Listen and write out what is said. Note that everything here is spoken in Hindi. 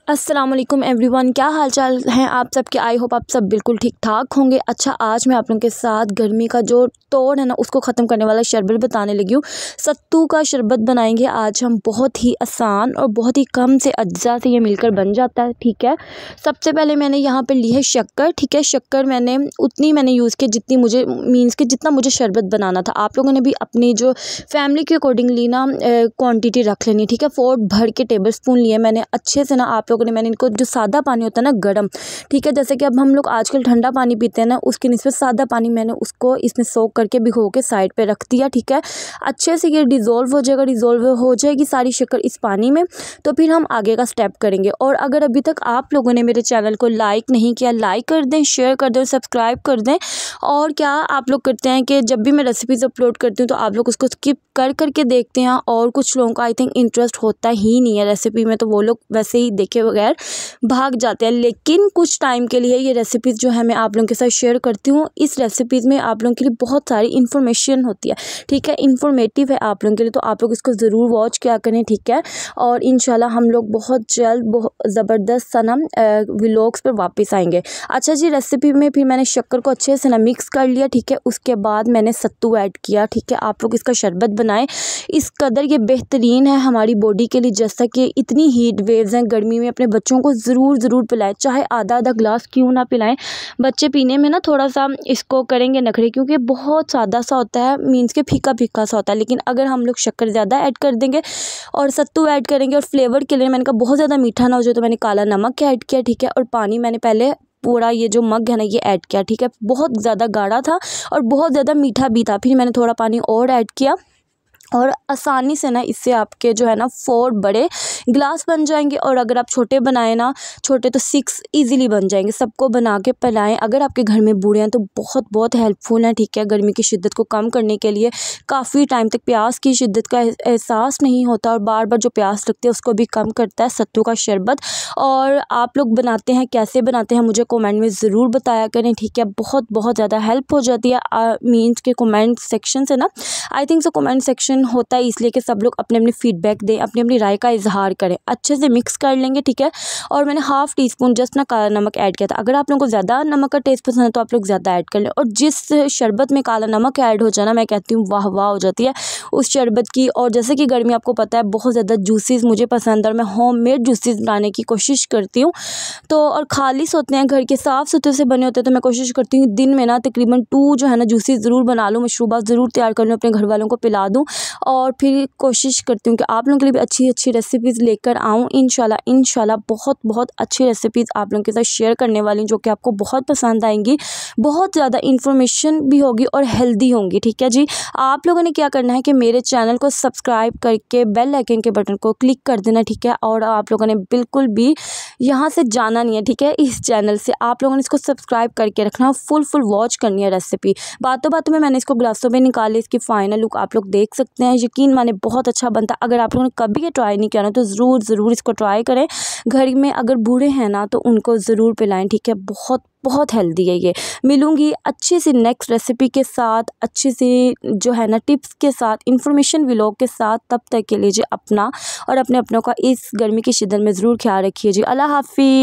अस्सलाम वालेकुम एवरीवन, क्या हाल चाल हैं आप सबके। आई होप आप सब बिल्कुल ठीक ठाक होंगे। अच्छा, आज मैं आप लोगों के साथ गर्मी का जो तोड़ है ना उसको ख़त्म करने वाला शरबत बताने लगी हूँ। सत्तू का शरबत बनाएंगे आज हम, बहुत ही आसान और बहुत ही कम से अज्जा से ये मिलकर बन जाता है। ठीक है, सबसे पहले मैंने यहाँ पर ली है शक्कर। ठीक है, शक्कर मैंने उतनी यूज़ की जितनी मुझे मीन्स के जितना मुझे शरबत बनाना था। आप लोगों ने भी अपनी जो फैमिली के अकॉर्डिंगली ना क्वान्टिटी रख लेनी। ठीक है, 4 भर के टेबल स्पून लिए मैंने अच्छे से ना। आप लोगों ने मैंने इनको जो सादा पानी होता है ना गर्म, ठीक है, जैसे कि अब हम लोग आजकल ठंडा पानी पीते हैं ना, उसकी निस्बत सादा पानी मैंने उसको इसमें सोक करके भिगो के साइड पे रख दिया। ठीक है, अच्छे से ये डिज़ोल्व हो जाएगा, डिज़ोल्व हो जाएगी सारी शक्कर इस पानी में, तो फिर हम आगे का स्टेप करेंगे। और अगर अभी तक आप लोगों ने मेरे चैनल को लाइक नहीं किया, लाइक कर दें, शेयर कर दें, सब्सक्राइब कर दें। और क्या आप लोग करते हैं कि जब भी मैं रेसिपीज़ अपलोड करती हूँ तो आप लोग उसको स्किप कर करके देखते हैं, और कुछ लोगों का आई थिंक इंटरेस्ट होता ही नहीं है रेसिपी में, तो वो लोग वैसे ही देखे बगैर भाग जाते हैं। लेकिन कुछ टाइम के लिए ये रेसिपीज़ जो है मैं आप लोगों के साथ शेयर करती हूँ। इस रेसिपीज़ में आप लोगों के लिए बहुत सारी इन्फॉर्मेशन होती है। ठीक है, इन्फॉर्मेटिव है आप लोगों के लिए, तो आप लोग इसको ज़रूर वॉच किया करें। ठीक है, और इंशाल्लाह हम लोग बहुत जल्द बहुत ज़बरदस्त सा ना व्लॉग्स पर वापस आएंगे। अच्छा जी, रेसिपी में फिर मैंने शक्कर को अच्छे से ना मिक्स कर लिया। ठीक है, उसके बाद मैंने सत्तू ऐड किया। ठीक है, आप लोग इसका शरबत बनाएं, इस कदर ये बेहतरीन है हमारी बॉडी के लिए। जैसा कि इतनी हीट वेव्स हैं गर्मी में, अपने बच्चों को ज़रूर पिलाएं, चाहे आधा आधा ग्लास क्यों ना पिलाएं। बच्चे पीने में ना थोड़ा सा इसको करेंगे नखरे, क्योंकि बहुत सादा सा होता है, मीन्स के फीका फीका सा होता है। लेकिन अगर हम लोग शक्कर ज़्यादा ऐड कर देंगे और सत्तू ऐड करेंगे, और फ्लेवर के लिए मैंने कहा बहुत ज़्यादा मीठा ना हो जाए, तो मैंने काला नमक ऐड किया। ठीक है, और पानी मैंने पहले पूरा ये जो मग है ना ये ऐड किया। ठीक है, बहुत ज़्यादा गाढ़ा था और बहुत ज़्यादा मीठा भी था, फिर मैंने थोड़ा पानी और ऐड किया, और आसानी से ना इससे आपके जो है ना 4 बड़े ग्लास बन जाएंगे। और अगर आप छोटे बनाएं ना, छोटे तो 6 इजीली बन जाएंगे। सबको बना के पिलाएं। अगर आपके घर में बूढ़े हैं तो बहुत बहुत हेल्पफुल है। ठीक है, गर्मी की शिद्दत को कम करने के लिए काफ़ी टाइम तक प्यास की शिद्दत का एहसास नहीं होता, और बार बार जो प्यास लगती है उसको भी कम करता है सत्तू का शरबत। और आप लोग बनाते हैं, कैसे बनाते हैं मुझे कमेंट में ज़रूर बताया करें। ठीक है, बहुत बहुत ज़्यादा हेल्प हो जाती है मीन्स के कमेंट सेक्शन से ना। I think so comment section होता है इसलिए कि सब लोग अपने अपने फीडबैक दें, अपनी अपनी राय का इजहार करें। अच्छे से मिक्स कर लेंगे। ठीक है, और मैंने हाफ़ टी स्पून जस्ट ना काला नमक ऐड किया था। अगर आप लोगों को ज़्यादा नमक का टेस्ट पसंद है तो आप लोग ज़्यादा ऐड कर लें। और जिस शरबत में काला नमक ऐड हो जाए ना, मैं कहती हूँ वाह वाह हो जाती है उस शरबत की। और जैसे कि गर्मी आपको पता है बहुत ज़्यादा जूसेस मुझे पसंद है, और मैं होममेड जूसेस बनाने की कोशिश करती हूँ। तो और खालिस होते हैं, घर के साफ़ सुथरे से बने होते हैं, तो मैं कोशिश करती हूँ दिन में ना तकरीबन 2 जो है ना जूसेस ज़रूर बना लूँ, मशरूबात ज़रूर तैयार कर लूँ, अपने घर वालों को पिला दूँ। और फिर कोशिश करती हूँ कि आप लोगों के लिए भी अच्छी अच्छी रेसिपीज़ लेकर आऊँ। इंशाल्लाह बहुत बहुत अच्छी रेसिपीज़ आप लोगों के साथ शेयर करने वाली हूँ, जो कि आपको बहुत पसंद आएंगी। बहुत ज़्यादा इन्फॉर्मेशन भी होगी और हेल्दी होंगी। ठीक है जी, आप लोगों ने क्या करना है कि मेरे चैनल को सब्सक्राइब करके बेल आइकन के बटन को क्लिक कर देना। ठीक है, और आप लोगों ने बिल्कुल भी यहाँ से जाना नहीं है। ठीक है, इस चैनल से आप लोगों ने इसको सब्सक्राइब करके रखना, फुल वॉच करनी है रेसिपी। बातों बातों में मैंने इसको ग्लासों में निकाली, इसकी फाइनल लुक आप लोग देख सकते हैं। यकीन माने बहुत अच्छा बनता है। अगर आप लोगों ने कभी ये ट्राई नहीं किया ना तो ज़रूर इसको ट्राई करें। घर में अगर बूढ़े हैं ना तो उनको ज़रूर पिलाएं। ठीक है, बहुत बहुत हेल्दी है ये। मिलूंगी अच्छी सी नेक्स्ट रेसिपी के साथ, अच्छी सी जो है ना टिप्स के साथ, इन्फॉर्मेशन व्लॉग के साथ। तब तक के लिए जी अपना और अपने अपनों का इस गर्मी की शिद्दत में ज़रूर ख्याल रखिए जी। अल्लाह हाफिज़।